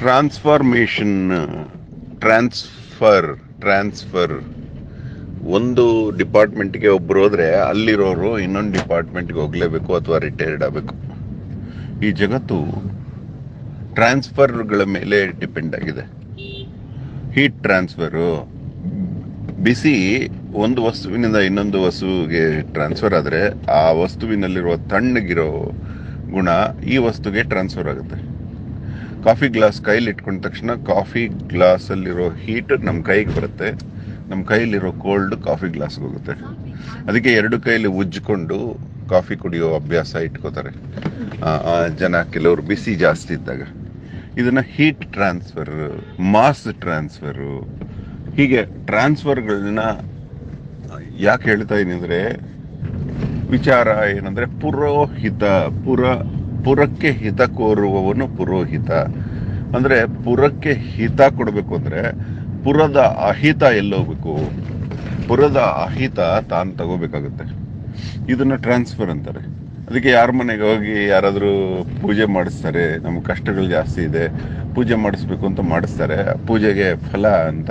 Transformation, transfer ಒಂದು ಡಿಪಾರ್ಟ್ಮೆಂಟ್ಗೆ ಒಬ್ರು ಹೋದ್ರೆ ಅಲ್ಲಿರೋರು ಇನ್ನೊಂದು ಡಿಪಾರ್ಟ್ಮೆಂಟ್ಗೆ ಹೋಗ್ಲೇಬೇಕು ಅಥವಾ ರಿಟೈರ್ಡ್ ಆಗಬೇಕು. ಈ ಜಗತ್ತು ಟ್ರಾನ್ಸ್ಫರ್ಗಳ ಮೇಲೆ ಡಿಪೆಂಡ್ ಆಗಿದೆ. ಹೀಟ್ ಟ್ರಾನ್ಸ್ಫರು, ಬಿಸಿ ಒಂದು ವಸ್ತುವಿನಿಂದ ಇನ್ನೊಂದು ವಸ್ತುವಿಗೆ ಟ್ರಾನ್ಸ್ಫರ್ ಆದರೆ ಆ ವಸ್ತುವಿನಲ್ಲಿರುವ ತಣ್ಣಗಿರೋ ಗುಣ ಈ ವಸ್ತುಗೆ ಟ್ರಾನ್ಸ್ಫರ್ ಆಗುತ್ತೆ. ಕಾಫಿ ಗ್ಲಾಸ್ ಕೈಲಿ ಇಟ್ಕೊಂಡ ತಕ್ಷಣ ಕಾಫಿ ಗ್ಲಾಸಲ್ಲಿರೋ ಹೀಟ್ ನಮ್ಮ ಕೈಗೆ ಬರುತ್ತೆ, ನಮ್ಮ ಕೈಲಿರೋ ಕೋಲ್ಡ್ ಕಾಫಿ ಗ್ಲಾಸ್ಗೆ ಹೋಗುತ್ತೆ. ಅದಕ್ಕೆ ಎರಡು ಕೈಲಿ ಉಜ್ಜಿಕೊಂಡು ಕಾಫಿ ಕುಡಿಯೋ ಅಭ್ಯಾಸ ಇಟ್ಕೋತಾರೆ ಜನ, ಕೆಲವರು ಬಿಸಿ ಜಾಸ್ತಿ ಇದ್ದಾಗ. ಇದನ್ನ ಹೀಟ್ ಟ್ರಾನ್ಸ್ಫರ್, ಮಾಸ್ ಟ್ರಾನ್ಸ್ಫರು, ಹೀಗೆ ಟ್ರಾನ್ಸ್ಫರ್ಗಳನ್ನ ಯಾಕೆ ಹೇಳ್ತಾ ಇದೀನಿ ಅಂದ್ರೆ, ವಿಚಾರ ಏನಂದ್ರೆ ಪುರಕ್ಕೆ ಹಿತ ಕೋರುವವನು ಪುರೋಹಿತ. ಅಂದ್ರೆ ಪುರಕ್ಕೆ ಹಿತ ಕೊಡಬೇಕು ಅಂದ್ರೆ ಪುರದ ಅಹಿತ ಎಲ್ಲೋಗ್ಬೇಕು, ಪುರದ ಅಹಿತ ತಾನು ತಗೋಬೇಕಾಗುತ್ತೆ. ಇದನ್ನ ಟ್ರಾನ್ಸ್ಫರ್ ಅಂತಾರೆ. ಅದಕ್ಕೆ ಯಾರ ಮನೆಗೆ ಹೋಗಿ ಯಾರಾದ್ರೂ ಪೂಜೆ ಮಾಡಿಸ್ತಾರೆ, ನಮ್ಗೆ ಕಷ್ಟಗಳು ಜಾಸ್ತಿ ಇದೆ ಪೂಜೆ ಮಾಡಿಸ್ಬೇಕು ಅಂತ ಮಾಡಿಸ್ತಾರೆ. ಪೂಜೆಗೆ ಫಲ ಅಂತ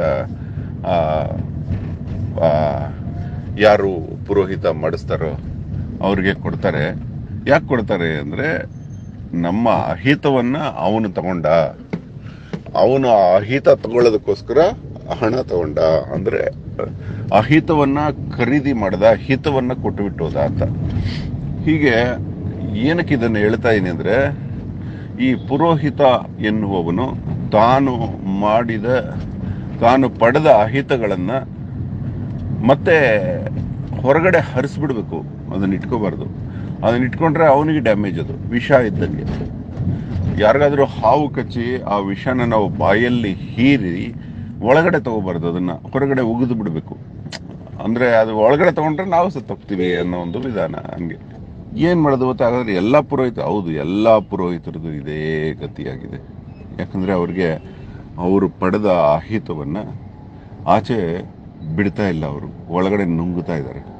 ಯಾರು ಪುರೋಹಿತ ಮಾಡಿಸ್ತಾರೋ ಅವ್ರಿಗೆ ಕೊಡ್ತಾರೆ. ಯಾಕೆ ಕೊಡ್ತಾರೆ ಅಂದ್ರೆ, ನಮ್ಮ ಅಹಿತವನ್ನ ಅವನು ತಗೊಂಡ, ಅವನು ಆ ಅಹಿತ ತಗೊಳ್ಳೋದಕ್ಕೋಸ್ಕರ ಹಣ ತಗೊಂಡ, ಅಂದ್ರೆ ಅಹಿತವನ್ನ ಖರೀದಿ ಮಾಡದ, ಹಿತವನ್ನ ಕೊಟ್ಟು ಬಿಟ್ಟೋದ ಅಂತ. ಹೀಗೆ ಏನಕ್ಕೆ ಇದನ್ನು ಹೇಳ್ತಾ ಇದೀನಿ ಅಂದ್ರೆ, ಈ ಪುರೋಹಿತ ಎನ್ನುವವನು ತಾನು ಪಡೆದ ಅಹಿತಗಳನ್ನ ಮತ್ತೆ ಹೊರಗಡೆ ಹರಿಸ್ಬಿಡ್ಬೇಕು, ಅದನ್ನ ಇಟ್ಕೋಬಾರ್ದು. ಅದನ್ನ ಇಟ್ಕೊಂಡ್ರೆ ಅವನಿಗೆ ಡ್ಯಾಮೇಜ್, ಅದು ವಿಷ ಇದ್ದಂಗೆ. ಯಾರಿಗಾದ್ರೂ ಹಾವು ಕಚ್ಚಿ ಆ ವಿಷನ ನಾವು ಬಾಯಲ್ಲಿ ಹೀರಿ ಒಳಗಡೆ ತಗೋಬಾರ್ದು, ಅದನ್ನ ಹೊರಗಡೆ ಉಗಿದು ಬಿಡ್ಬೇಕು. ಅಂದ್ರೆ ಅದು ಒಳಗಡೆ ತಗೊಂಡ್ರೆ ನಾವು ಸತ್ತೋಗ್ತೀವಿ ಅನ್ನೋ ಒಂದು ವಿಧಾನ. ಹಂಗೆ ಏನ್ ಮಾಡೋದು ಗೊತ್ತಾಗಾದ್ರೆ ಎಲ್ಲಾ ಪುರೋಹಿತರದು ಇದೇ ಗತಿಯಾಗಿದೆ. ಯಾಕಂದ್ರೆ ಅವರು ಪಡೆದ ಅಹಿತವನ್ನ ಆಚೆ ಬಿಡ್ತಾ ಇಲ್ಲ, ಅವರು ಒಳಗಡೆ ನುಂಗುತ್ತಾ ಇದ್ದಾರೆ.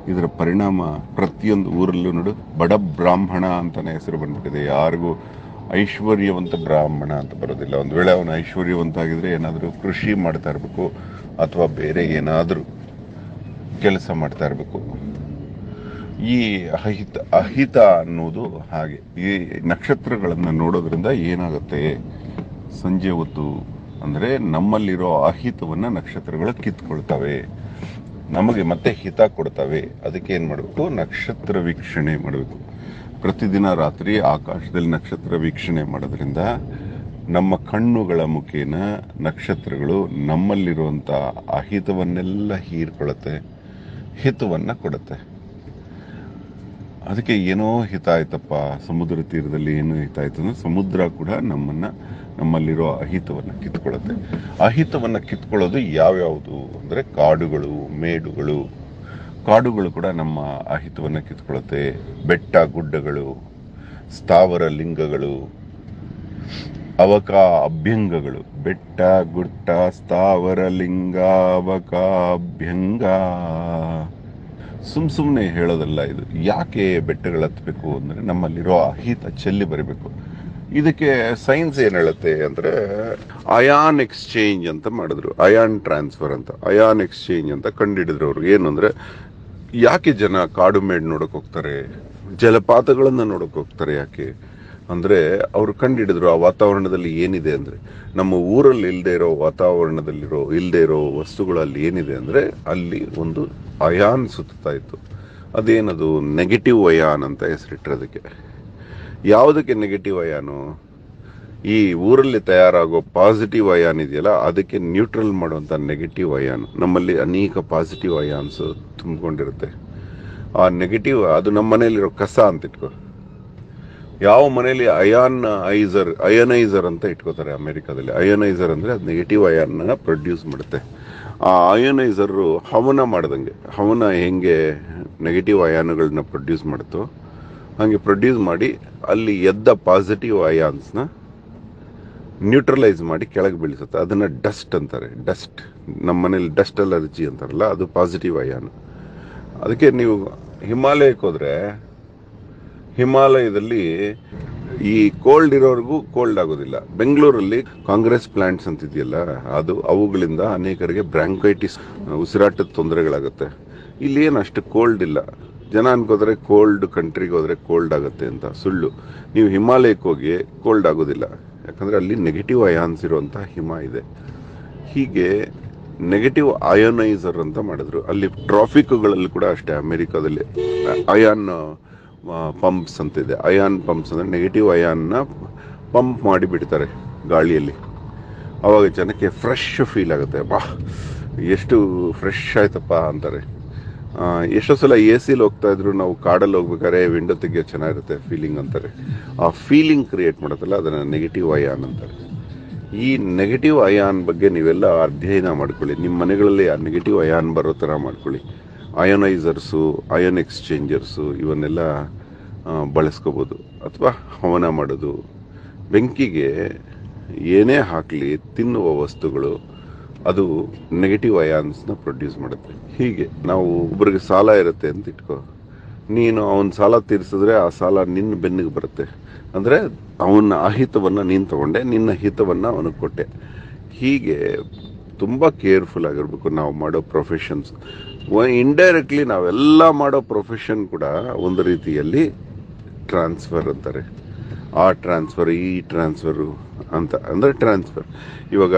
ಇದರ ಪರಿಣಾಮ ಪ್ರತಿಯೊಂದು ಊರಲ್ಲೂ ನೋಡು, ಬಡ ಬ್ರಾಹ್ಮಣ ಅಂತಾನೆ ಹೆಸರು ಬಂದ್ಬಿಟ್ಟಿದೆ. ಯಾರಿಗೂ ಐಶ್ವರ್ಯವಂತ ಬ್ರಾಹ್ಮಣ ಅಂತ ಬರೋದಿಲ್ಲ. ಒಂದು ವೇಳೆ ಅವನು ಐಶ್ವರ್ಯವಂತ ಆಗಿದ್ರೆ ಏನಾದರೂ ಕೃಷಿ ಮಾಡ್ತಾ ಇರಬೇಕು ಅಥವಾ ಬೇರೆ ಏನಾದರೂ ಕೆಲಸ ಮಾಡ್ತಾ ಇರಬೇಕು. ಈ ಅಹಿತ ಅನ್ನೋದು ಹಾಗೆ. ಈ ನಕ್ಷತ್ರಗಳನ್ನ ನೋಡೋದ್ರಿಂದ ಏನಾಗುತ್ತೆ, ಸಂಜೆ ಹೊತ್ತು ಅಂದ್ರೆ ನಮ್ಮಲ್ಲಿರೋ ಅಹಿತವನ್ನ ನಕ್ಷತ್ರಗಳು ಕಿತ್ಕೊಳ್ತವೆ, ನಮಗೆ ಮತ್ತೆ ಹಿತ ಕೊಡ್ತವೆ. ಅದಕ್ಕೆ ಏನ್ ಮಾಡಬೇಕು, ನಕ್ಷತ್ರ ವೀಕ್ಷಣೆ ಮಾಡಬೇಕು. ಪ್ರತಿದಿನ ರಾತ್ರಿ ಆಕಾಶದಲ್ಲಿ ನಕ್ಷತ್ರ ವೀಕ್ಷಣೆ ಮಾಡೋದ್ರಿಂದ ನಮ್ಮ ಕಣ್ಣುಗಳ ಮುಖೇನ ನಕ್ಷತ್ರಗಳು ನಮ್ಮಲ್ಲಿರುವಂತ ಅಹಿತವನ್ನೆಲ್ಲ ಹೀರ್ಕೊಳ್ಳುತ್ತೆ, ಹಿತವನ್ನ ಕೊಡುತ್ತೆ. ಅದಕ್ಕೆ ಏನೋ ಹಿತ ಆಯ್ತಪ್ಪ, ಸಮುದ್ರ ತೀರದಲ್ಲಿ ಏನೋ ಹಿತ ಆಯ್ತು ಅಂದ್ರೆ ಸಮುದ್ರ ಕೂಡ ನಮ್ಮಲ್ಲಿರೋ ಅಹಿತವನ್ನ ಕಿತ್ಕೊಳ್ಳುತ್ತೆ. ಅಹಿತವನ್ನ ಕಿತ್ಕೊಳ್ಳೋದು ಯಾವ್ಯಾವುದು ಅಂದ್ರೆ ಕಾಡುಗಳು, ಮೇಡುಗಳು. ಕಾಡುಗಳು ಕೂಡ ನಮ್ಮ ಅಹಿತವನ್ನ ಕಿತ್ಕೊಳ್ಳುತ್ತೆ. ಬೆಟ್ಟ ಗುಡ್ಡಗಳು, ಸ್ಥಾವರ ಲಿಂಗಗಳು, ಅವಕ ಅಭ್ಯಂಗಗಳು. ಬೆಟ್ಟ ಗುಡ್ಡ ಸ್ಥಾವರ ಲಿಂಗ ಅವಕ ಅಭ್ಯಂಗ. ಸುಮ್ನೆ ಹೇಳೋದಲ್ಲ ಇದು. ಯಾಕೆ ಬೆಟ್ಟಗಳು ಹತ್ಬೇಕು ಅಂದ್ರೆ ನಮ್ಮಲ್ಲಿರೋ ಅಹಿತ ಚೆಲ್ಲಿ ಬರಬೇಕು. ಇದಕ್ಕೆ ಸೈನ್ಸ್ ಏನ್ ಹೇಳುತ್ತೆ ಅಂದ್ರೆ, ಅಯಾನ್ ಎಕ್ಸ್ಚೇಂಜ್ ಅಂತ ಮಾಡಿದ್ರು, ಅಯಾನ್ ಟ್ರಾನ್ಸ್ಫರ್ ಅಂತ, ಅಯಾನ್ ಎಕ್ಸ್ಚೇಂಜ್ ಅಂತ ಕಂಡುಹಿಡಿದ್ರು ಅವ್ರು. ಏನು ಅಂದ್ರೆ, ಯಾಕೆ ಜನ ಕಾಡು ಮೇಡ್ ನೋಡಕ್ ಹೋಗ್ತಾರೆ, ಜಲಪಾತಗಳನ್ನ ನೋಡಕ್ ಹೋಗ್ತಾರೆ? ಯಾಕೆ ಅಂದ್ರೆ ಅವ್ರು ಕಂಡುಹಿಡಿದ್ರು ಆ ವಾತಾವರಣದಲ್ಲಿ ಏನಿದೆ ಅಂದ್ರೆ, ನಮ್ಮ ಊರಲ್ಲಿ ಇಲ್ಲದೆ ಇರೋ ವಾತಾವರಣದಲ್ಲಿರೋ ಇಲ್ಲದೆ ಇರೋ ವಸ್ತುಗಳಲ್ಲಿ ಏನಿದೆ ಅಂದ್ರೆ, ಅಲ್ಲಿ ಒಂದು ಅಯಾನ್ ಸುತ್ತಾ ಇತ್ತು. ಅದೇನದು, ನೆಗೆಟಿವ್ ಅಯಾನ್ ಅಂತ ಹೆಸರಿಟ್ಟಿರೋದಕ್ಕೆ. ಯಾವುದಕ್ಕೆ ನೆಗೆಟಿವ್ ಅಯಾನು? ಈ ಊರಲ್ಲಿ ತಯಾರಾಗೋ ಪಾಸಿಟಿವ್ ಅಯಾನ್ ಇದೆಯಲ್ಲ, ಅದಕ್ಕೆ ನ್ಯೂಟ್ರಲ್ ಮಾಡುವಂತ ನೆಗೆಟಿವ್ ಅಯಾನ್. ನಮ್ಮಲ್ಲಿ ಅನೇಕ ಪಾಸಿಟಿವ್ ಅಯಾನ್ಸ್ ತುಂಬಿಕೊಂಡಿರುತ್ತೆ. ಆ ನೆಗೆಟಿವ್ ಅದು ನಮ್ಮ ಮನೆಯಲ್ಲಿರೋ ಕಸ ಅಂತ ಇಟ್ಕೋ. ಯಾವ ಮನೆಯಲ್ಲಿ ಅಯನೈಸರ್ ಅಂತ ಇಟ್ಕೋತಾರೆ ಅಮೆರಿಕಾದಲ್ಲಿ. ಅಯನೈಸರ್ ಅಂದ್ರೆ ಅದು ನೆಗೆಟಿವ್ ಅಯಾನ್ ಪ್ರೊಡ್ಯೂಸ್ ಮಾಡುತ್ತೆ. ಆ ಅಯನೈಸರ್ ಹವನ ಮಾಡ್ದಂಗೆ, ಹವನ ಹೆಂಗೆ ನೆಗೆಟಿವ್ ಅಯಾನ್ಗಳನ್ನ ಪ್ರೊಡ್ಯೂಸ್ ಮಾಡುತ್ತೋ ಹಂಗೆ ಪ್ರೊಡ್ಯೂಸ್ ಮಾಡಿ ಅಲ್ಲಿ ಎದ್ದ ಪಾಸಿಟಿವ್ ಅಯಾನ್ಸ್ನ ನ್ಯೂಟ್ರಲೈಸ್ ಮಾಡಿ ಕೆಳಗೆ ಬೀಳಿಸುತ್ತೆ. ಅದನ್ನ ಡಸ್ಟ್ ಅಂತಾರೆ. ಡಸ್ಟ್, ನಮ್ಮ ಮನೇಲಿ ಡಸ್ಟ್ ಅಲರ್ಜಿ ಅಂತಾರಲ್ಲ, ಅದು ಪಾಸಿಟಿವ್ ಅಯಾನ್. ಅದಕ್ಕೆ ನೀವು ಹಿಮಾಲಯಕ್ಕೆ ಹೋದ್ರೆ, ಹಿಮಾಲಯದಲ್ಲಿ ಈ ಕೋಲ್ಡ್ ಇರೋರ್ಗೂ ಕೋಲ್ಡ್ ಆಗೋದಿಲ್ಲ. ಬೆಂಗಳೂರಲ್ಲಿ ಕಾಂಗ್ರೆಸ್ ಪ್ಲಾಂಟ್ಸ್ ಅಂತಿದೆಯಲ್ಲ, ಅವುಗಳಿಂದ ಅನೇಕರಿಗೆ ಬ್ರಾಂಕೈಟಿಸ್, ಉಸಿರಾಟದ ತೊಂದರೆಗಳಾಗುತ್ತೆ. ಇಲ್ಲಿ ಏನು ಅಷ್ಟು ಕೋಲ್ಡ್ ಇಲ್ಲ. ಜನ ಅನ್ಕೋದ್ರೆ ಕೋಲ್ಡ್ ಕಂಟ್ರಿಗೆ ಹೋದ್ರೆ ಕೋಲ್ಡ್ ಆಗುತ್ತೆ ಅಂತ. ಸುಳ್ಳು. ನೀವು ಹಿಮಾಲಯಕ್ಕೆ ಹೋಗಿ ಕೋಲ್ಡ್ ಆಗೋದಿಲ್ಲ, ಯಾಕಂದ್ರೆ ಅಲ್ಲಿ ನೆಗೆಟಿವ್ ಅಯಾನ್ಸ್ ಇರುವಂತ ಹಿಮ ಇದೆ. ಹೀಗೆ ನೆಗೆಟಿವ್ ಅಯೋನೈಸರ್ ಅಂತ ಮಾಡಿದ್ರು. ಅಲ್ಲಿ ಟ್ರಾಫಿಕ್ಗಳಲ್ಲಿ ಕೂಡ ಅಷ್ಟೇ, ಅಮೆರಿಕಾದಲ್ಲಿ ಅಯಾನ್ ಪಂಪ್ಸ್ ಅಂತ ಇದೆ. ಅಯಾನ್ ಪಂಪ್ಸ್ ಅಂದ್ರೆ ನೆಗೆಟಿವ್ ಅಯಾನ್ನ ಪಂಪ್ ಮಾಡಿ ಬಿಡ್ತಾರೆ ಗಾಳಿಯಲ್ಲಿ. ಅವಾಗ ಜನಕ್ಕೆ ಫ್ರೆಶ್ ಫೀಲ್ ಆಗುತ್ತೆ. ಬಾ, ಎಷ್ಟು ಫ್ರೆಶ್ ಆಯ್ತಪ್ಪ ಅಂತಾರೆ. ಎಷ್ಟೋ ಸಲ AC ಹೋಗ್ತಾ ಇದ್ರು ನಾವು ಕಾಡಲ್ಲಿ ಹೋಗ್ಬೇಕಾದ್ರೆ ವಿಂಡೋ ತೆಗಿಯೋ ಚೆನ್ನಾಗಿರುತ್ತೆ ಫೀಲಿಂಗ್ ಅಂತಾರೆ. ಆ ಫೀಲಿಂಗ್ ಕ್ರಿಯೇಟ್ ಮಾಡುತ್ತಲ್ಲ, ಅದನ್ನ ನೆಗೆಟಿವ್ ಅಯಾನ್ ಅಂತಾರೆ. ಈ ನೆಗೆಟಿವ್ ಅಯಾನ್ ಬಗ್ಗೆ ನೀವೆಲ್ಲ ಅಧ್ಯಯನ ಮಾಡ್ಕೊಳ್ಳಿ. ನಿಮ್ಮ ಮನೆಗಳಲ್ಲಿ ಆ ನೆಗೆಟಿವ್ ಅಯಾನ್ ಬರೋ ಥರ ಮಾಡ್ಕೊಳ್ಳಿ. ಅಯೋನೈಸರ್ಸು, ಅಯೋನ್ ಎಕ್ಸ್ಚೇಂಜರ್ಸು ಇವನ್ನೆಲ್ಲ ಬಳಸ್ಕೋಬೋದು. ಅಥವಾ ಹವನ ಮಾಡೋದು. ಬೆಂಕಿಗೆ ಏನೇ ಹಾಕಲಿ, ತಿನ್ನುವ ವಸ್ತುಗಳು ಅದು ನೆಗೆಟಿವ್ ಅಯಾನ್ಸ್ನ ಪ್ರೊಡ್ಯೂಸ್ ಮಾಡುತ್ತೆ. ಹೀಗೆ ನಾವು ಒಬ್ಬರಿಗೆ ಸಾಲ ಇರುತ್ತೆ ಅಂತ ಇಟ್ಕೋ, ನೀನು ಅವನ ಸಾಲ ತೀರಿಸಿದ್ರೆ ಆ ಸಾಲ ನಿನ್ನ ಬೆನ್ನಿಗೆ ಬರುತ್ತೆ. ಅಂದರೆ ಅವನ ಅಹಿತವನ್ನು ನೀನು ತಗೊಂಡೆ, ನಿನ್ನ ಹಿತವನ್ನು ಅವನಿಗೆ ಕೊಟ್ಟೆ. ಹೀಗೆ ತುಂಬ ಕೇರ್ಫುಲ್ ಆಗಿರ್ಬೇಕು ನಾವು ಮಾಡೋ ಪ್ರೊಫೆಷನ್ಸ್. ಇಂಡೈರೆಕ್ಟ್ಲಿ ನಾವೆಲ್ಲ ಮಾಡೋ ಪ್ರೊಫೆಷನ್ ಕೂಡ ಒಂದು ರೀತಿಯಲ್ಲಿ ಟ್ರಾನ್ಸ್ಫರ್ ಅಂತಾರೆ. ಆ ಟ್ರಾನ್ಸ್ಫರ್, ಈ ಟ್ರಾನ್ಸ್ಫರು ಅಂತ. ಅಂದರೆ ಟ್ರಾನ್ಸ್ಫರ್. ಇವಾಗ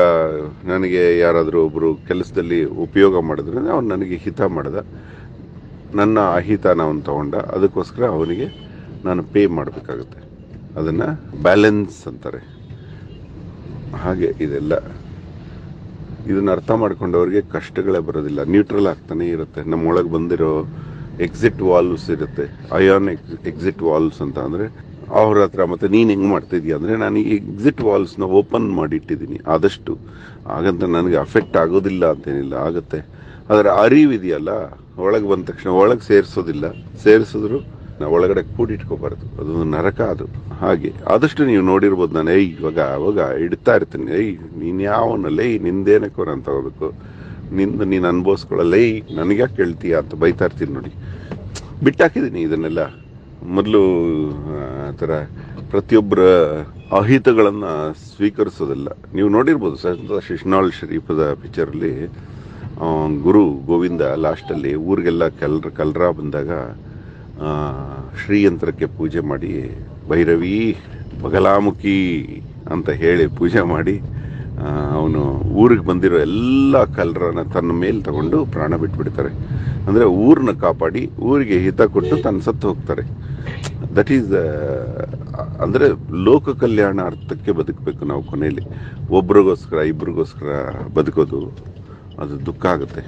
ನನಗೆ ಯಾರಾದರೂ ಒಬ್ಬರು ಕೆಲಸದಲ್ಲಿ ಉಪಯೋಗ ಮಾಡಿದ್ರೆ ಅವನು ನನಗೆ ಹಿತ ಮಾಡ್ದ, ನನ್ನ ಅಹಿತನ ಅವನು ತಗೊಂಡ, ಅದಕ್ಕೋಸ್ಕರ ಅವನಿಗೆ ನಾನು ಪೇ ಮಾಡಬೇಕಾಗುತ್ತೆ. ಅದನ್ನು ಬ್ಯಾಲೆನ್ಸ್ ಅಂತಾರೆ. ಹಾಗೆ ಇದೆಲ್ಲ ಇದನ್ನ ಅರ್ಥ ಮಾಡ್ಕೊಂಡವ್ರಿಗೆ ಕಷ್ಟಗಳೇ ಬರೋದಿಲ್ಲ. ನ್ಯೂಟ್ರಲ್ ಆಗ್ತಾನೆ ಇರುತ್ತೆ. ನಮ್ಮೊಳಗೆ ಬಂದಿರೋ ಎಕ್ಸಿಟ್ ವಾಲ್ವ್ಸ್ ಇರುತ್ತೆ, ಅಯಾನ್ ಎಕ್ಸಿಟ್ ವಾಲ್ವ್ಸ್ ಅಂತ. ಅಂದರೆ ಅವ್ರ ಹತ್ರ ಮತ್ತೆ ನೀನು ಹೆಂಗೆ ಮಾಡ್ತಿದ್ಯಾ ಅಂದರೆ, ನಾನು ಈ ಎಕ್ಸಿಟ್ ವಾಲ್ವ್ಸ್ನ ಓಪನ್ ಮಾಡಿಟ್ಟಿದ್ದೀನಿ ಆದಷ್ಟು. ಹಾಗಂತ ನನಗೆ ಅಫೆಕ್ಟ್ ಆಗೋದಿಲ್ಲ ಅಂತೇನಿಲ್ಲ, ಆಗುತ್ತೆ. ಅದರ ಅರಿವಿದೆಯಲ್ಲ, ಒಳಗೆ ಬಂದ ತಕ್ಷಣ ಒಳಗೆ ಸೇರಿಸೋದಿಲ್ಲ, ಸೇರಿಸಿದ್ರು ನಾವು ಒಳಗಡೆ ಕೂಡಿಟ್ಕೋಬಾರ್ದು. ಅದೊಂದು ನರಕ ಅದು. ಹಾಗೆ ಆದಷ್ಟು ನೀವು ನೋಡಿರ್ಬೋದು, ನಾನು ಇವಾಗ ಅವಾಗ ಇಡ್ತಾ ಇರ್ತೀನಿ, ನೀನು ಯಾವನಲ್ಲ, ನಿಂದೇನಕ್ಕೋ ನಾನು ತಗೋಬೇಕು, ನಿಂದು ನೀನು ಅನುಭವಿಸ್ಕೊಳ್ಳಲ್ಲ, ನನಗ್ಯಾಕೆ ಕೇಳ್ತೀಯ ಅಂತ ಬೈತಾ ಇರ್ತೀನಿ ನೋಡಿ. ಬಿಟ್ಟಾಕಿದ್ದೀನಿ ಇದನ್ನೆಲ್ಲ. ಮೊದಲು ಆ ಥರ ಪ್ರತಿಯೊಬ್ಬರ ಅಹಿತಗಳನ್ನು ಸ್ವೀಕರಿಸೋದಿಲ್ಲ. ನೀವು ನೋಡಿರ್ಬೋದು ಸಂತ ಶಿಶ್ನಾಳ್ ಶರೀಫದ ಪಿಕ್ಚರಲ್ಲಿ ಗುರು ಗೋವಿಂದ ಲಾಸ್ಟಲ್ಲಿ ಊರಿಗೆಲ್ಲ ಕಲ್ರ ಬಂದಾಗ ಶ್ರೀಯಂತ್ರಕ್ಕೆ ಪೂಜೆ ಮಾಡಿ, ಭೈರವಿ ಬಗಲಾಮುಖಿ ಅಂತ ಹೇಳಿ ಪೂಜೆ ಮಾಡಿ ಅವನು ಊರಿಗೆ ಬಂದಿರೋ ಎಲ್ಲ ಕಲ್ರನ್ನ ತನ್ನ ಮೇಲೆ ತಗೊಂಡು ಪ್ರಾಣ ಬಿಟ್ಬಿಡ್ತಾರೆ. ಅಂದರೆ ಊರನ್ನ ಕಾಪಾಡಿ ಊರಿಗೆ ಹಿತ ಕೊಟ್ಟು ತನ್ನ ಸತ್ತು ಹೋಗ್ತಾರೆ. ದಟ್ ಈಸ್ ಅಂದರೆ ಲೋಕ ಕಲ್ಯಾಣ ಅರ್ಥಕ್ಕೆ ಬದುಕಬೇಕು ನಾವು. ಕೊನೆಯಲ್ಲಿ ಒಬ್ರಿಗೋಸ್ಕರ ಇಬ್ರಿಗೋಸ್ಕರ ಬದುಕೋದು ಅದು ದುಃಖ ಆಗುತ್ತೆ.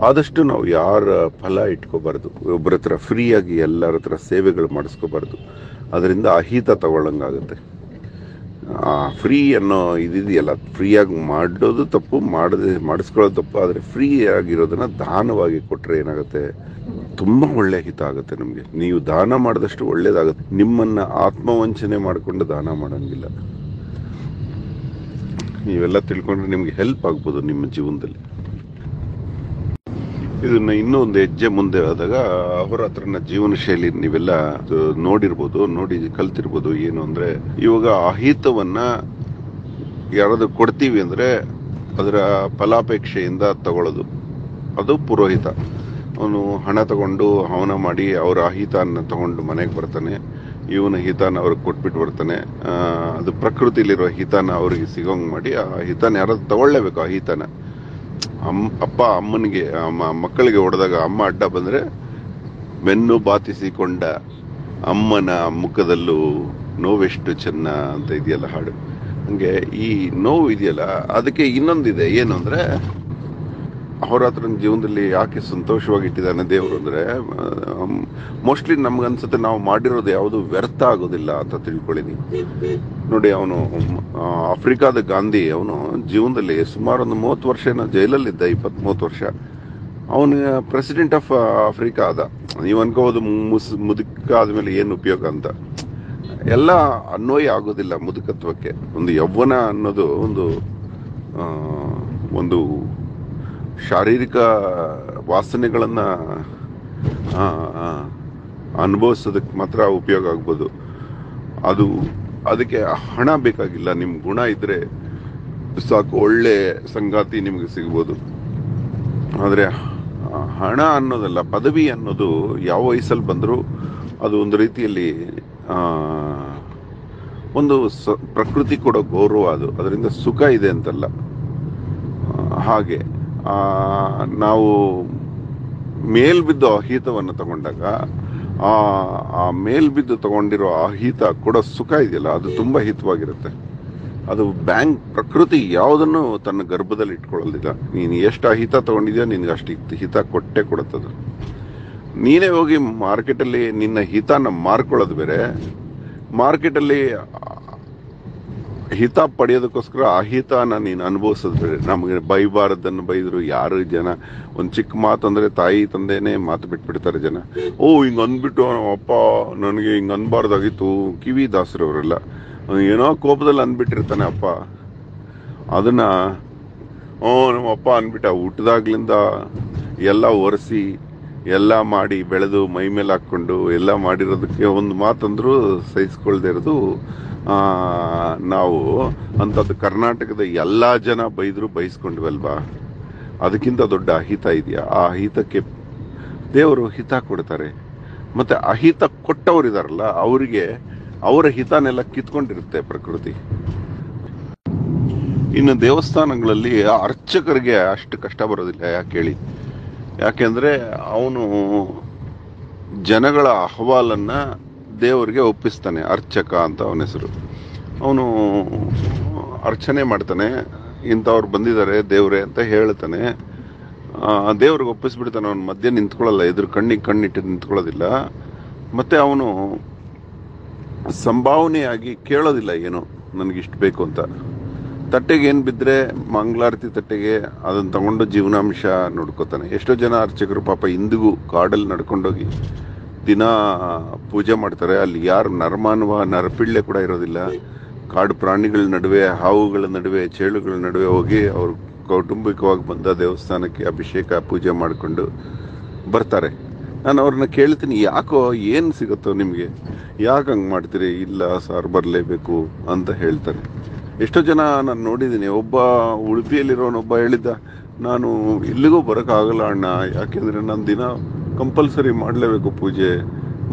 ಆದಷ್ಟು ನಾವು ಯಾರ ಫಲ ಇಟ್ಕೋಬಾರ್ದು. ಒಬ್ಬರ ಹತ್ರ ಫ್ರೀಯಾಗಿ ಎಲ್ಲರ ಹತ್ರ ಸೇವೆಗಳು ಮಾಡಿಸ್ಕೋಬಾರ್ದು. ಅದರಿಂದ ಅಹಿತ ತಗೊಳ್ಳಂಗಾಗುತ್ತೆ. ಫ್ರೀ ಅನ್ನೋ ಇದೆಯಲ್ಲ, ಫ್ರೀಯಾಗಿ ಮಾಡೋದು ತಪ್ಪು, ಮಾಡಿಸ್ಕೊಳ್ಳೋದು ತಪ್ಪು. ಆದರೆ ಫ್ರೀ ಆಗಿರೋದನ್ನ ದಾನವಾಗಿ ಕೊಟ್ಟರೆ ಏನಾಗುತ್ತೆ, ತುಂಬ ಒಳ್ಳೆ ಹಿತ ಆಗುತ್ತೆ ನಮಗೆ. ನೀವು ದಾನ ಮಾಡಿದಷ್ಟು ಒಳ್ಳೇದಾಗುತ್ತೆ. ನಿಮ್ಮನ್ನ ಆತ್ಮವಂಚನೆ ಮಾಡಿಕೊಂಡು ದಾನ ಮಾಡೋಂಗಿಲ್ಲ. ನೀವೆಲ್ಲ ತಿಳ್ಕೊಂಡ್ರೆ ನಿಮ್ಗೆ ಹೆಲ್ಪ್ ಆಗ್ಬೋದು ನಿಮ್ಮ ಜೀವನದಲ್ಲಿ. ಇದನ್ನ ಇನ್ನೂ ಒಂದು ಹೆಜ್ಜೆ ಮುಂದೆ ಆದಾಗ ಅವರ ಹತ್ರನ ಜೀವನ ಶೈಲಿ ನೀವೆಲ್ಲ ನೋಡಿರ್ಬೋದು, ನೋಡಿ ಕಲ್ತಿರ್ಬೋದು. ಏನು ಅಂದ್ರೆ, ಇವಾಗ ಅಹಿತವನ್ನ ಯಾರಾದ್ರೂ ಕೊಡ್ತೀವಿ ಅಂದ್ರೆ ಅದರ ಫಲಾಪೇಕ್ಷೆಯಿಂದ ತಗೊಳ್ಳೋದು, ಅದು ಪುರೋಹಿತ. ಅವನು ಹಣ ತಗೊಂಡು ಹವನ ಮಾಡಿ ಅವರ ಅಹಿತನ ತಗೊಂಡು ಮನೆಗೆ ಬರ್ತಾನೆ, ಇವನ ಹಿತಾನ ಅವ್ರಿಗೆ ಕೊಟ್ಬಿಟ್ಟು ಬರ್ತಾನೆ. ಅದು ಪ್ರಕೃತಿಲಿರೋ ಹಿತಾನ ಅವ್ರಿಗೆ ಸಿಗೋಂಗ್ ಮಾಡಿ ಆ ಹಿತಾನ ಯಾರಾದ್ರೂ ತಗೊಳ್ಳೇಬೇಕು. ಆ ಹಿತಾನ ಅಪ್ಪ ಅಮ್ಮನಿಗೆ ಮಕ್ಕಳಿಗೆ ಹೊಡೆದಾಗ ಅಮ್ಮ ಅಡ್ಡ ಬಂದ್ರೆ ಬೆನ್ನು ಬಾತಿಸಿಕೊಂಡ ಅಮ್ಮನ ಮುಖದಲ್ಲೂ ನೋವೆಷ್ಟು ಚೆನ್ನ ಅಂತ ಇದೆಯಲ್ಲ ಹಾಡು. ಹಂಗೆ ಈ ನೋವು ಇದೆಯಲ್ಲ, ಅದಕ್ಕೆ ಇನ್ನೊಂದಿದೆ. ಏನು ಅಂದ್ರೆ, ಅವರ ಹತ್ರ ಜೀವನದಲ್ಲಿ ಯಾಕೆ ಸಂತೋಷವಾಗಿ ಇಟ್ಟಿದ್ದಾನೆ ದೇವರು ಅಂದ್ರೆ, ಮೋಸ್ಟ್ಲಿ ನಮ್ಗನ್ಸುತ್ತೆ ನಾವು ಮಾಡಿರೋದು ಯಾವುದು ವ್ಯರ್ಥ ಆಗೋದಿಲ್ಲ ಅಂತ ತಿಳ್ಕೊಳ್ಳಿ. ನೋಡಿ, ಅವನು ಆಫ್ರಿಕಾದ ಗಾಂಧಿ, ಅವನು ಜೀವನದಲ್ಲಿ ಸುಮಾರು ಒಂದು 30 ವರ್ಷ ಜೈಲಲ್ಲಿದ್ದ, 20-30 ವರ್ಷ. ಅವನು ಪ್ರೆಸಿಡೆಂಟ್ ಆಫ್ ಆಫ್ರಿಕಾ ಆದ. ನೀವು ಅನ್ಕೋಬೋದು ಮುದುಕ ಆದ್ಮೇಲೆ ಏನು ಉಪಯೋಗ ಅಂತ. ಎಲ್ಲ ಅನ್ವಯ ಆಗೋದಿಲ್ಲ ಮುದುಕತ್ವಕ್ಕೆ. ಒಂದು ಯೌವನ ಅನ್ನೋದು ಒಂದು ಶಾರೀರಿಕ ವಾಸನೆಗಳನ್ನ ಅನುಭವಿಸೋದಕ್ಕೆ ಮಾತ್ರ ಉಪಯೋಗ ಆಗ್ಬೋದು. ಅದು ಅದಕ್ಕೆ ಹಣ ಬೇಕಾಗಿಲ್ಲ, ನಿಮ್ ಗುಣ ಇದ್ರೆ ಸಾಕು, ಒಳ್ಳೆ ಸಂಗಾತಿ ನಿಮ್ಗೆ ಸಿಗ್ಬೋದು. ಆದ್ರೆ ಹಣ ಅನ್ನೋದಲ್ಲ, ಪದವಿ ಅನ್ನೋದು ಯಾವ ವಯಸ್ಸಲ್ಲಿ ಬಂದರೂ ಅದು ಒಂದು ರೀತಿಯಲ್ಲಿ ಆ ಒಂದು ಪ್ರಕೃತಿ ಕೊಡೋ ಗೌರವ, ಅದು ಅದರಿಂದ ಸುಖ ಇದೆ ಅಂತಲ್ಲ. ಹಾಗೆ ನಾವು ಮೇಲ್ಬಿದ್ದು ಅಹಿತವನ್ನು ತಗೊಂಡಾಗ ಆ ಮೇಲ್ಬಿದ್ದು ತಗೊಂಡಿರೋ ಅಹಿತ ಕೊಡೋ ಸುಖ ಇದೆಯಲ್ಲ, ಅದು ತುಂಬಾ ಹಿತವಾಗಿರುತ್ತೆ. ಅದು ಪ್ರಕೃತಿ ಯಾವುದನ್ನು ತನ್ನ ಗರ್ಭದಲ್ಲಿ ಇಟ್ಕೊಳ್ಳೋದಿಲ್ಲ. ನೀನು ಎಷ್ಟು ಅಹಿತ ತಗೊಂಡಿದ್ಯೋ ನಿನ್ಗೆ ಅಷ್ಟು ಹಿತ ಕೊಟ್ಟೆ ಕೊಡುತ್ತದು. ನೀನೇ ಹೋಗಿ ಮಾರ್ಕೆಟಲ್ಲಿ ನಿನ್ನ ಹಿತನ ಮಾರ್ಕೊಳ್ಳೋದು ಬೇರೆ, ಮಾರ್ಕೆಟಲ್ಲಿ ಹಿತ ಪಡೆಯೋದಕ್ಕೋಸ್ಕರ ಅಹಿತನ ನೀನು ಅನುಭವಿಸೋದು ಬೇರೆ. ನಮಗೆ ಬೈಬಾರದನ್ನು ಬೈದ್ರು ಯಾರು ಜನ, ಒಂದು ಚಿಕ್ಕ ಮಾತು ಅಂದ್ರೆ ತಾಯಿ ತಂದೆನೇ ಮಾತು ಬಿಟ್ಬಿಡ್ತಾರೆ ಜನ. ಹಿಂಗ ಅಂದ್ಬಿಟ್ಟು ಅಪ್ಪ ನನಗೆ ಹಿಂಗ ಅನ್ಬಾರ್ದಾಗಿತ್ತು, ಕಿವಿ ದಾಸರವರೆಲ್ಲ ಏನೋ ಕೋಪದಲ್ಲಿ ಅಂದ್ಬಿಟ್ಟಿರ್ತಾನೆ ಅಪ್ಪ. ಅದನ್ನ ನಮ್ಮ ಅಪ್ಪ ಅಂದ್ಬಿಟ್ಟ, ಹುಟ್ಟಿದಾಗ್ಲಿಂದ ಎಲ್ಲ ಒರೆಸಿ ಎಲ್ಲ ಮಾಡಿ ಬೆಳೆದು ಮೈ ಮೇಲೆ ಹಾಕೊಂಡು ಎಲ್ಲ ಮಾಡಿರೋದಕ್ಕೆ ಒಂದು ಮಾತಂದ್ರು ಸಹಿಸ್ಕೊಳ್ದೇ ಇರೋದು ನಾವು ಅಂಥದ್ದು ಕರ್ನಾಟಕದ ಎಲ್ಲಾ ಜನ ಬೈದ್ರು ಬೈಸ್ಕೊಂಡ್ವಲ್ವಾ? ಅದಕ್ಕಿಂತ ದೊಡ್ಡ ಅಹಿತ ಇದೆಯಾ? ಆ ಅಹಿತಕ್ಕೆ ದೇವರು ಹಿತ ಕೊಡ್ತಾರೆ. ಮತ್ತೆ ಅಹಿತ ಕೊಟ್ಟವರಿದಾರಲ್ಲ, ಅವರಿಗೆ ಅವರ ಹಿತನೆಲ್ಲ ಕಿತ್ಕೊಂಡಿರುತ್ತೆ ಪ್ರಕೃತಿ. ಇನ್ನು ದೇವಸ್ಥಾನಗಳಲ್ಲಿ ಅರ್ಚಕರಿಗೆ ಅಷ್ಟು ಕಷ್ಟ ಬರೋದಿಲ್ಲ. ಯಾಕೆ ಹೇಳಿ? ಯಾಕೆಂದ್ರೆ ಅವನು ಜನಗಳ ಅಹವಾಲನ್ನ ದೇವರಿಗೆ ಒಪ್ಪಿಸ್ತಾನೆ. ಅರ್ಚಕ ಅಂತ ಅವನ ಹೆಸರು. ಅವನು ಅರ್ಚನೆ ಮಾಡ್ತಾನೆ, ಇಂಥವ್ರು ಬಂದಿದ್ದಾರೆ ದೇವ್ರೆ ಅಂತ ಹೇಳ್ತಾನೆ. ದೇವ್ರಿಗೆ ಒಪ್ಪಿಸ್ಬಿಡ್ತಾನೆ. ಅವನ ಮಧ್ಯೆ ನಿಂತ್ಕೊಳ್ಳಲ್ಲ, ಎದುರು ಕಣ್ಣಿಟ್ಟು ನಿಂತ್ಕೊಳ್ಳೋದಿಲ್ಲ. ಮತ್ತೆ ಅವನು ಸಂಭಾವನೆಯಾಗಿ ಕೇಳೋದಿಲ್ಲ ಏನು ನನಗಿಷ್ಟು ಬೇಕು ಅಂತ. ತಟ್ಟೆಗೆ ಏನು ಬಿದ್ದರೆ ಮಂಗಳಾರತಿ ತಟ್ಟೆಗೆ ಅದನ್ನು ತಗೊಂಡು ಜೀವನಾಂಶ ನೋಡ್ಕೋತಾನೆ. ಎಷ್ಟೋ ಜನ ಅರ್ಚಕರು ಪಾಪ ಇಂದಿಗೂ ಕಾಡಲ್ಲಿ ನಡ್ಕೊಂಡೋಗಿ ದಿನ ಪೂಜೆ ಮಾಡ್ತಾರೆ. ಅಲ್ಲಿ ಯಾರು ನರಪಿಳ್ಳೆ ಕೂಡ ಇರೋದಿಲ್ಲ. ಕಾಡು ಪ್ರಾಣಿಗಳ ನಡುವೆ, ಹಾವುಗಳ ನಡುವೆ, ಚೇಳುಗಳ ನಡುವೆ ಹೋಗಿ ಅವರು ಕೌಟುಂಬಿಕವಾಗಿ ಬಂದ ದೇವಸ್ಥಾನಕ್ಕೆ ಅಭಿಷೇಕ ಪೂಜೆ ಮಾಡಿಕೊಂಡು ಬರ್ತಾರೆ. ನಾನು ಅವ್ರನ್ನ ಕೇಳ್ತೀನಿ, ಯಾಕೋ ಏನು ಸಿಗುತ್ತೋ ನಿಮಗೆ, ಯಾಕೆ ಹಂಗೆ ಮಾಡ್ತೀರಿ? ಇಲ್ಲ ಸಾರ್ ಬರಲೇಬೇಕು ಅಂತ ಹೇಳ್ತಾರೆ. ಎಷ್ಟೋ ಜನ ನಾನು ನೋಡಿದ್ದೀನಿ. ಒಬ್ಬ ಉಡುಪಿಯಲ್ಲಿರೋನೊಬ್ಬ ಹೇಳಿದ್ದ, ನಾನು ಇಲ್ಲಿಗೂ ಬರೋಕ್ಕಾಗಲ್ಲ ಅಣ್ಣ, ಯಾಕೆಂದ್ರೆ ನಾನು ದಿನ ಕಂಪಲ್ಸರಿ ಮಾಡಲೇಬೇಕು ಪೂಜೆ.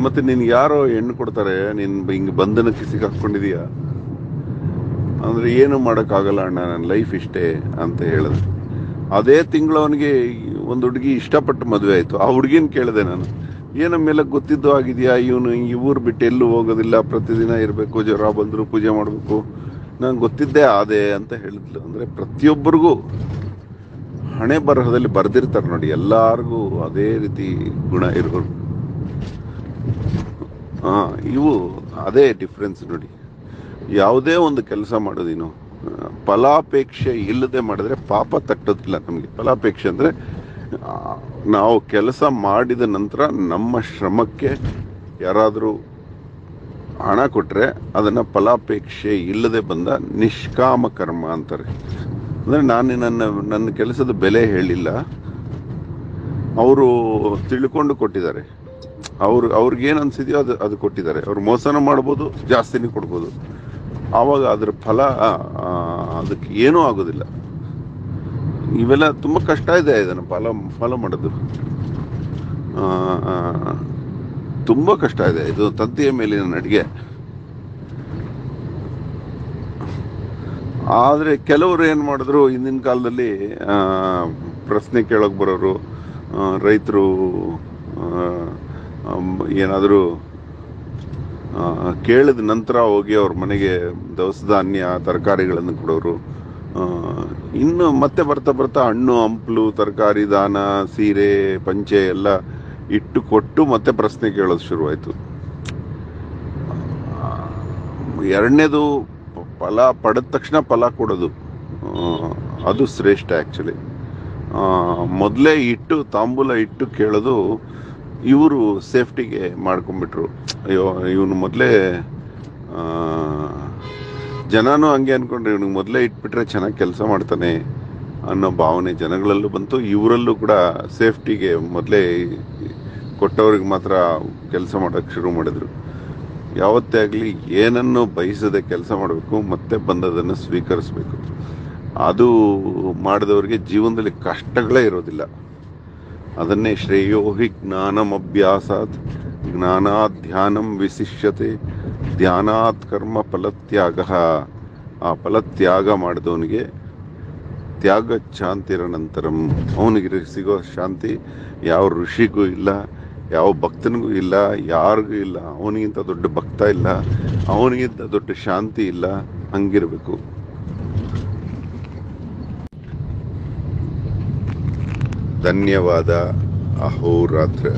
ಮತ್ತೆ ನಿನ್ಗೆ ಯಾರೋ ಹೆಣ್ಣು ಕೊಡ್ತಾರೆ, ನೀನ್ ಹಿಂಗೆ ಬಂಧನಕ್ಕೆ ಸಿಕ್ಕಾಕೊಂಡಿದೀಯಾ ಅಂದ್ರೆ ಏನು ಮಾಡೋಕ್ಕಾಗಲ್ಲ ಅಣ್ಣ, ನನ್ನ ಲೈಫ್ ಇಷ್ಟೇ ಅಂತ ಹೇಳಿದ. ಅದೇ ತಿಂಗಳು ಅವನಿಗೆ ಒಂದು ಹುಡುಗಿ ಇಷ್ಟಪಟ್ಟು ಮದುವೆ ಆಯ್ತು. ಆ ಹುಡುಗಿನ ಕೇಳಿದೆ ನಾನು, ಏನ ಮೇಲೆ ಗೊತ್ತಿದ್ದು ಆಗಿದೆಯಾ, ಇವನು ಈ ಊರು ಬಿಟ್ಟು ಎಲ್ಲೂ ಹೋಗೋದಿಲ್ಲ, ಪ್ರತಿದಿನ ಇರಬೇಕು, ಜ್ವರ ಬಂದ್ರು ಪೂಜೆ ಮಾಡಬೇಕು, ನಂಗೆ ಗೊತ್ತಿದ್ದೇ ಅದೇ ಅಂತ ಹೇಳಿದ್ಲು. ಅಂದ್ರೆ ಪ್ರತಿಯೊಬ್ಬರಿಗೂ ಹಣೆ ಬರಹದಲ್ಲಿ ಬರ್ದಿರ್ತಾರೆ ನೋಡಿ, ಎಲ್ಲಾರ್ಗೂ ಅದೇ ರೀತಿ ಗುಣ ಇರೋರು. ಇವು ಅದೇ ಡಿಫ್ರೆನ್ಸ್ ನೋಡಿ. ಯಾವುದೇ ಒಂದು ಕೆಲಸ ಮಾಡೋದಿನು ಫಲಾಪೇಕ್ಷೆ ಇಲ್ಲದೆ ಮಾಡಿದ್ರೆ ಪಾಪ ತಟ್ಟೋದಿಲ್ಲ ನಮಗೆ. ಫಲಾಪೇಕ್ಷೆ ಅಂದ್ರೆ ನಾವು ಕೆಲಸ ಮಾಡಿದ ನಂತರ ನಮ್ಮ ಶ್ರಮಕ್ಕೆ ಯಾರಾದರೂ ಹಣ ಕೊಟ್ರೆ ಅದನ್ನ ಫಲಾಪೇಕ್ಷೆ ಇಲ್ಲದೆ ಬಂದ ನಿಷ್ಕಾಮ ಕರ್ಮ ಅಂತಾರೆ. ಅಂದ್ರೆ ನಾನು ನನ್ನ ಕೆಲಸದ ಬೆಲೆ ಹೇಳಿಲ್ಲ, ಅವರು ತಿಳ್ಕೊಂಡು ಕೊಟ್ಟಿದ್ದಾರೆ. ಅವ್ರಿಗೇನು ಅನ್ಸಿದೆಯೋ ಅದು ಕೊಟ್ಟಿದ್ದಾರೆ. ಅವ್ರು ಮೋಸನ ಮಾಡ್ಬೋದು, ಜಾಸ್ತಿನೇ ಕೊಡ್ಬೋದು. ಆವಾಗ ಅದ್ರ ಫಲ ಅದಕ್ಕೆ ಏನೂ ಆಗೋದಿಲ್ಲ. ಇವೆಲ್ಲ ತುಂಬಾ ಕಷ್ಟ ಇದೆ, ಇದನ್ನು ಫಲ ಮಾಡೋದು ತುಂಬಾ ಕಷ್ಟ ಇದೆ. ಇದು ತಂತಿಯ ಮೇಲಿನ ನಡಿಗೆ. ಆದ್ರೆ ಕೆಲವರು ಏನ್ ಮಾಡಿದ್ರು, ಹಿಂದಿನ ಕಾಲದಲ್ಲಿ ಪ್ರಶ್ನೆ ಕೇಳೋಕ್ ಬರೋರು ರೈತರು ಏನಾದರೂ ಕೇಳಿದ ನಂತರ ಹೋಗಿ ಅವ್ರ ಮನೆಗೆ ದವಸ ಧಾನ್ಯ ತರಕಾರಿಗಳನ್ನು ಕೊಡೋರು. ಇನ್ನು ಮತ್ತೆ ಬರ್ತಾ ಬರ್ತಾ ಹಣ್ಣು ಹಂಪಲು ತರಕಾರಿ ದಾನ ಸೀರೆ ಪಂಚೆ ಎಲ್ಲ ಇಟ್ಟು ಕೊಟ್ಟು ಮತ್ತೆ ಪ್ರಶ್ನೆ ಕೇಳೋದು ಶುರುವಾಯ್ತು. ಎರಡನೇದು ಫಲ ಪಡೆದ ತಕ್ಷಣ ಫಲ ಕೊಡೋದು, ಅದು ಶ್ರೇಷ್ಠ ಆಕ್ಚುಲಿ. ಮೊದಲೇ ಇಟ್ಟು ತಾಂಬೂಲ ಇಟ್ಟು ಕೇಳೋದು ಇವರು ಸೇಫ್ಟಿಗೆ ಮಾಡ್ಕೊಂಡ್ಬಿಟ್ರು. ಅಯ್ಯೋ ಇವನು ಮೊದಲೇ ಜನನೂ ಹಂಗೆ ಅನ್ಕೊಂಡ್ರೆ ಇವನಿಗೆ ಮೊದಲೇ ಇಟ್ಬಿಟ್ರೆ ಚೆನ್ನಾಗಿ ಕೆಲಸ ಮಾಡ್ತಾನೆ ಅನ್ನೋ ಭಾವನೆ ಜನಗಳಲ್ಲೂ ಬಂತು. ಇವರಲ್ಲೂ ಕೂಡ ಸೇಫ್ಟಿಗೆ ಮೊದಲೇ ಕೊಟ್ಟವ್ರಿಗೆ ಮಾತ್ರ ಕೆಲಸ ಮಾಡೋಕ್ಕೆ ಶುರು ಮಾಡಿದ್ರು. ಯಾವತ್ತೇ ಆಗಲಿ ಏನನ್ನು ಬಯಸದೆ ಕೆಲಸ ಮಾಡಬೇಕು, ಮತ್ತೆ ಬಂದದನ್ನು ಸ್ವೀಕರಿಸಬೇಕು. ಅದು ಮಾಡಿದವರಿಗೆ ಜೀವನದಲ್ಲಿ ಕಷ್ಟಗಳೇ ಇರೋದಿಲ್ಲ. ಅದನ್ನೇ ಶ್ರೇಯೋ ಹಿ ಜ್ಞಾನಮಭ್ಯಾಸಾತ್ ಜ್ಞಾನಾತ್ ಧ್ಯಾನಂ ವಿಶಿಷ್ಯತೆ ಧ್ಯಾನಾತ್ ಕರ್ಮ ಫಲತ್ಯಾಗ. ಆ ಫಲತ್ಯಾಗ ಮಾಡಿದವನಿಗೆ ತ್ಯಾಗ ಶಾಂತಿರ ನಂತರಂ, ಅವನಿಗೆ ಸಿಗೋ ಶಾಂತಿ ಯಾವ ಋಷಿಗೂ ಇಲ್ಲ, ಯಾವ ಭಕ್ತನಿಗೂ ಇಲ್ಲ, ಯಾರಿಗೂ ಇಲ್ಲ. ಅವನಿಗಿಂತ ದೊಡ್ಡ ಭಕ್ತ ಇಲ್ಲ, ಅವನಿಗಿಂತ ದೊಡ್ಡ ಶಾಂತಿ ಇಲ್ಲ. ಹಂಗಿರಬೇಕು. ಧನ್ಯವಾದ. ಅಹೋರಾತ್ರ.